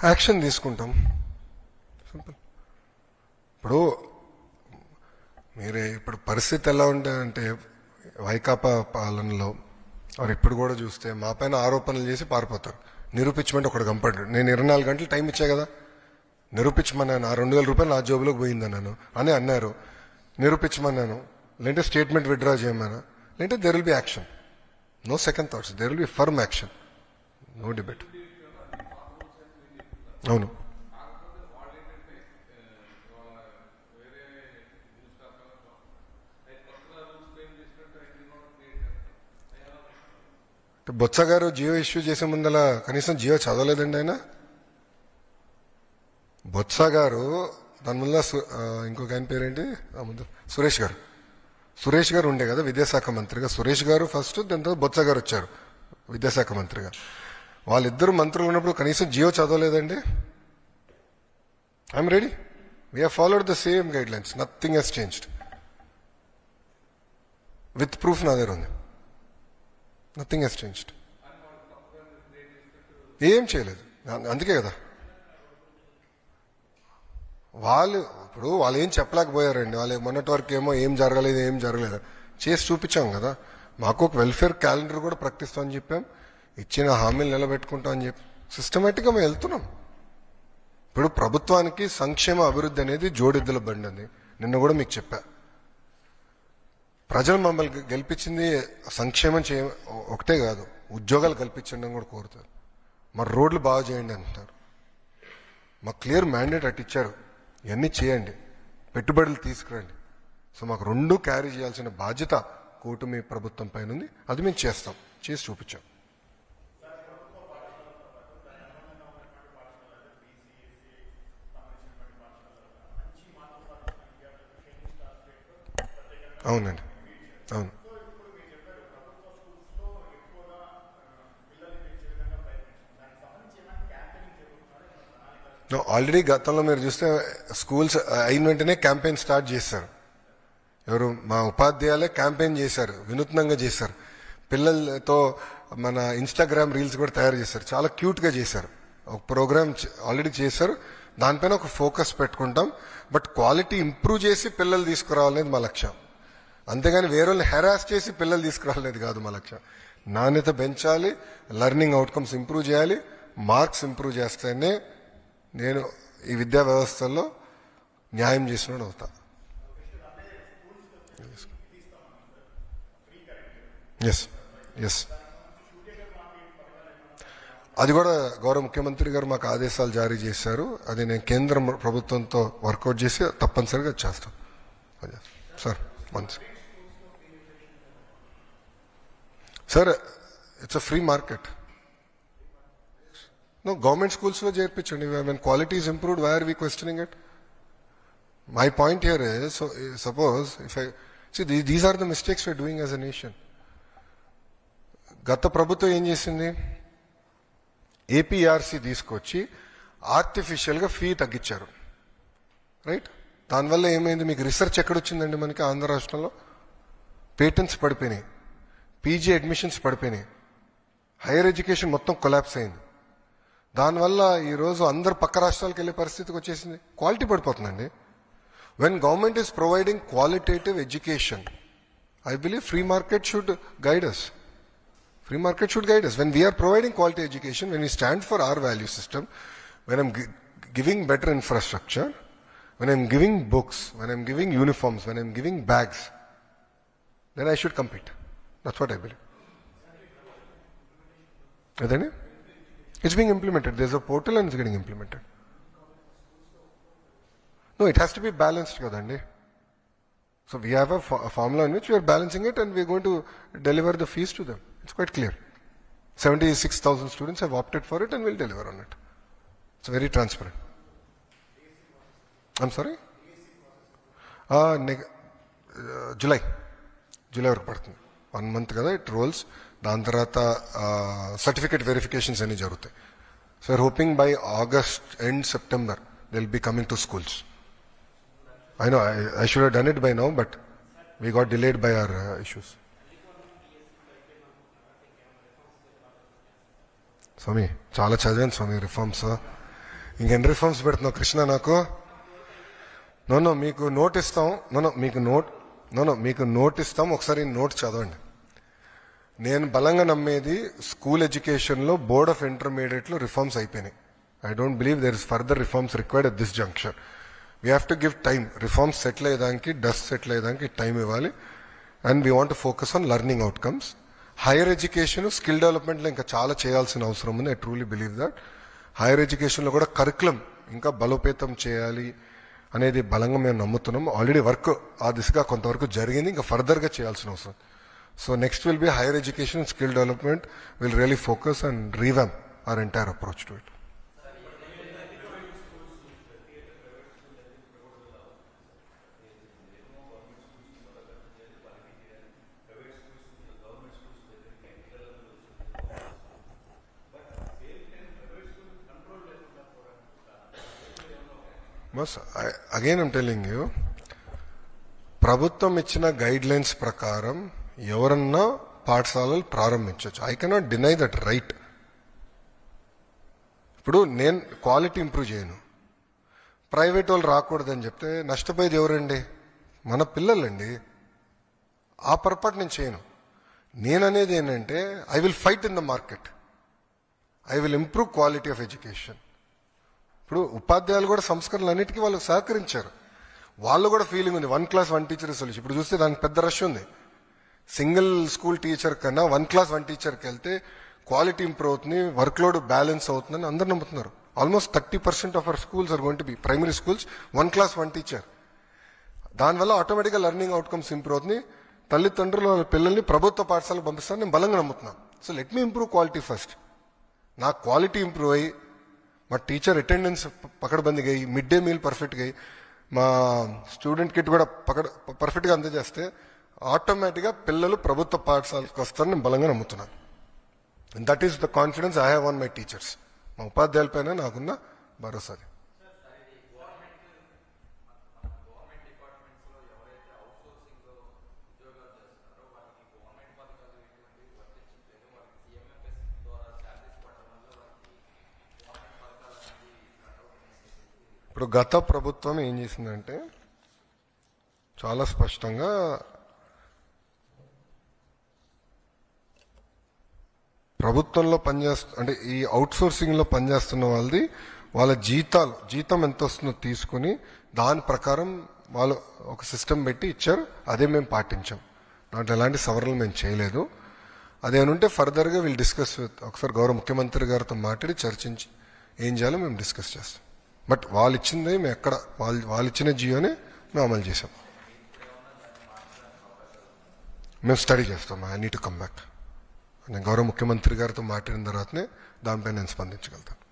Action తీసుకుంటాం. Simple. ఇప్పుడు మీరే ఇప్పుడు పరిస్థితి ఎలా ఉంటుందంటే వైకాపా పాలనలో వారు ఇప్పుడు కూడా చూస్తే మా పైన ఆరోపణలు చేసి పారిపోతారు. నిరూపించమంటే ఒకడు కంపడ్డాడు. నేను 24 గంటలు టైం ఇచ్చా కదా, నిరూపించమన్నాను. ఆ 2000 రూపాయలు నా జోబులోకి పోయిందన్నాను అని అన్నారు. నిరూపించమన్నాను, లేదంటే స్టేట్మెంట్ విత్డ్రా చేయమన్నా, లేదంటే there will be action. No second thoughts, there will be firm action, no debate. అవును, బొత్స గారు జియో ఇష్యూ చేసే ముందల కనీసం జియో చదవలేదండి ఆయన. బొత్స గారు దాని ముందు ఇంకొక ఆయన పేరేంటి ముందు సురేష్ గారు ఉండే కదా విద్యాశాఖ మంత్రిగా. సురేష్ గారు ఫస్ట్, దాని తర్వాత బొత్స గారు వచ్చారు విద్యాశాఖ మంత్రిగా. వాళ్ళిద్దరు మంత్రులు ఉన్నప్పుడు కనీసం జియో చదవలేదండి. I'm ready, we have followed the same guidelines, nothing has changed. With proof నా దగ్గర ఉంది. Nothing has changed. ఏం చేయలేదు. అందుకే కదా వాళ్ళు ఏం చెప్పలేకపోయారండి. వాళ్ళు మొన్నటి వరకు ఏమో ఏం జరగలేదు చేసి చూపించాం కదా. మాకు ఒక వెల్ఫేర్ క్యాలెండర్ కూడా ప్రకటిస్తామని చెప్పాం, ఇచ్చిన హామీలు నిలబెట్టుకుంటామని చెప్పి సిస్టమేటిక్గా మేము వెళ్తున్నాం. ఇప్పుడు ప్రభుత్వానికి సంక్షేమ అభివృద్ధి అనేది జోడెద్దుల బండి అని నిన్న కూడా మీకు చెప్పా. ప్రజలు మమ్మల్ని గెలిపించింది సంక్షేమం ఒకటే కాదు, ఉద్యోగాలు కల్పించండి కూడా కోరుతారు. మరి రోడ్లు బాగా చేయండి అంటున్నారు. మాకు క్లియర్ మ్యాండేట్ అటు ఇచ్చారు, ఇవన్నీ చేయండి, పెట్టుబడులు తీసుకురండి. సో మాకు రెండు క్యారీ చేయాల్సిన బాధ్యత కూటమి ప్రభుత్వం పైన ఉంది. అది మేము చేస్తాం, చేసి చూపించాం. అవునండి, అవును. ఆల్రెడీ గతంలో మీరు చూస్తే స్కూల్స్ అయిన వెంటనే క్యాంపెయిన్ స్టార్ట్ చేశారు. ఎవరు మా ఉపాధ్యాయులే క్యాంపెయిన్ చేశారు, వినూత్నంగా చేశారు. పిల్లలతో మన ఇన్స్టాగ్రామ్ రీల్స్ కూడా తయారు చేశారు, చాలా క్యూట్గా చేశారు. ఒక ప్రోగ్రామ్ ఆల్రెడీ చేశారు, దానిపైన ఒక ఫోకస్ పెట్టుకుంటాం. బట్ క్వాలిటీ ఇంప్రూవ్ చేసి పిల్లలు తీసుకురావాలనేది మా లక్ష్యం. అంతేగాని వేరే వాళ్ళని హెరాస్ చేసి పిల్లలు తీసుకురావాలనేది కాదు మా లక్ష్యం. నాణ్యత పెంచాలి, లెర్నింగ్ అవుట్కమ్స్ ఇంప్రూవ్ చేయాలి, మార్క్స్ ఇంప్రూవ్ చేస్తేనే నేను ఈ విద్యా వ్యవస్థల్లో న్యాయం చేసినోడు అవుతా. ఎస్ ఎస్, అది కూడా గౌరవ ముఖ్యమంత్రి గారు మాకు ఆదేశాలు జారీ చేశారు. అది నేను కేంద్ర ప్రభుత్వంతో వర్కౌట్ చేసి తప్పనిసరిగా చేస్తాను. Sir once sir, it's a free market. No, government schools lo చేర్పించండి. When quality is improved, why are we questioning it? My point here is, so suppose if I see these are the mistakes we're doing as a nation. గత ప్రభుత్వం ఏం చేసింది, APRC తీసుకొచ్చి ఆర్టిఫిషియల్గా fee తగ్గించారు, right? దానివల్ల ఏమైంది, మీకు రీసెర్చ్ ఎక్కడొచ్చిందండి మనకి ఆంధ్ర రాష్ట్రంలో? పేటెంట్స్ పడిపోయినాయి, పీజీ అడ్మిషన్స్ పడిపోయినాయి, హైయర్ ఎడ్యుకేషన్ మొత్తం కొలాప్స్ అయింది. దానివల్ల ఈరోజు అందరు పక్క రాష్ట్రాలకు వెళ్ళే పరిస్థితికి వచ్చేసింది. క్వాలిటీ పడిపోతుందండి. When government is providing qualitative education, I believe free market should guide us. Free market should guide us. When we are providing quality education, when we stand for our value system, when I'm giving better infrastructure, when I'm giving books, when I'm giving uniforms, when I'm giving bags, then I should compete. That's what I believe. Isn't it? It's being implemented. There's a portal and it's getting implemented. No, it has to be balanced, kadandi. So we have a formula in which we are balancing it and we are going to deliver the fees to them. It's quite clear. 76,000 students have opted for it and will deliver on it. It's very transparent. I'm sorry? July వరకు పడుతుంది. 1 month కదా it roles. దాని తర్వాత certificate verifications అన్ని జరుగుతాయి. So we're hoping by August end September they will be coming to schools. I know I should have done it by now, but we got delayed by our issues. స్వామి చాలా చదివాను స్వామి reforms. ఇంకెన్ని reforms పెడుతున్నావు కృష్ణ నాకు? No మీకు note ఇస్తాం. మీకు note ఇస్తాం, ఒకసారి నోట్ చదవండి. నేను బలంగా నమ్మేది స్కూల్ ఎడ్యుకేషన్లో బోర్డ్ ఆఫ్ ఇంటర్మీడియట్లో రిఫార్మ్స్ అయిపోయినాయి. I don't believe there is further reforms required at this junction. We have to give time. Reforms settle అయ్యేదానికి, డస్ట్ సెటిల్ అయ్యేదానికి టైం ఇవ్వాలి. And we want focus on learning outcomes. Higher education, skill డెవలప్మెంట్లో ఇంకా చాలా చేయాల్సిన అవసరం ఉంది. I truly believe that. Higher ఎడ్యుకేషన్లో కూడా కరికులం ఇంకా బలోపేతం చేయాలి అనేది బలంగా మేము నమ్ముతున్నాం. ఆల్రెడీ వర్క్ ఆ దిశగా కొంతవరకు జరిగింది, ఇంకా ఫర్దర్గా చేయాల్సిన అవసరం. So next will be higher education, skill development will really focus and రీవ్యామ్ our entire approach to it. Boss, again I'm telling you, ప్రభుత్వం ఇచ్చిన గైడ్ లైన్స్ ప్రకారం ఎవరన్నా పాఠశాలలు ప్రారంభించవచ్చు. I cannot deny that right. ఇప్పుడు నేను క్వాలిటీ ఇంప్రూవ్ చేయను, private వాళ్ళు రాకూడదని చెప్తే నష్టపోయేది ఎవరండి? మన పిల్లలండి. ఆ పొరపాటు నేను చేయను. నేననేది ఏంటంటే I will fight in the market. I will improve quality of education. ఇప్పుడు ఉపాధ్యాయులు కూడా సంస్కరణలు అన్నిటికీ వాళ్ళు సహకరించారు. వాళ్ళు కూడా ఫీలింగ్ ఉంది 1 class 1 teacher సొల్యూషన్. ఇప్పుడు చూస్తే దానికి పెద్ద రష్ ఉంది. సింగిల్ స్కూల్ టీచర్ కన్నా 1 class 1 teacherకి వెళ్తే క్వాలిటీ ఇంప్రూవ్ అవుతుంది, వర్క్ లోడ్ బ్యాలెన్స్ అవుతుందని అందరు నమ్ముతున్నారు. Almost 30% of our schools are going to be primary schools 1 class 1 teacher. దానివల్ల ఆటోమేటిక్గా లెర్నింగ్ అవుట్కమ్స్ ఇంప్రూవ్ అవుతుంది. తల్లిదండ్రులు వాళ్ళ పిల్లల్ని ప్రభుత్వ పాఠశాలకు పంపిస్తారని నేను బలంగా నమ్ముతున్నాను. So let me improve quality first. నా క్వాలిటీ ఇంప్రూవ్ అయ్యి, మా టీచర్ అటెండెన్స్ పకడ్బందీగా అయ్యి, మిడ్ డే మీల్ పర్ఫెక్ట్గా అయ్యి, మా స్టూడెంట్ కిట్ కూడా పర్ఫెక్ట్గా అందజేస్తే ఆటోమేటిక్గా పిల్లలు ప్రభుత్వ పాఠశాలకు వస్తారని నేను బలంగా నమ్ముతున్నాను. And that is the confidence I have on my teachers. మా ఉపాధ్యాయులపైన నాకున్న భరోసాది. ఇప్పుడు గత ప్రభుత్వం ఏం చేసిందంటే చాలా స్పష్టంగా ప్రభుత్వంలో అంటే ఈ అవుట్ సోర్సింగ్ లో పనిచేస్తున్న వాళ్ళ జీతం ఎంత వస్తుందో తీసుకుని దాని ప్రకారం వాళ్ళు ఒక సిస్టమ్ పెట్టి ఇచ్చారు. అదే మేము పాటించాం. దాంట్లో ఎలాంటి సవరణలు మేము చేయలేదు. అదేమంటే ఫర్దర్గా వీళ్ళు డిస్కస్ ఒకసారి గౌరవ ముఖ్యమంత్రి గారితో మాట్లాడి చర్చించి ఏం చేయాలో మేము డిస్కస్ చేస్తాం. బట్ వాళ్ళు ఇచ్చింది మేము ఎక్కడ వాళ్ళు ఇచ్చిన జియోనే మేము అమలు చేసాం. మేము స్టడీ చేస్తాం. I need to come back. నేను గౌరవ ముఖ్యమంత్రి గారితో మాట్లాడిన తర్వాతనే దానిపై నేను స్పందించగలుగుతాను.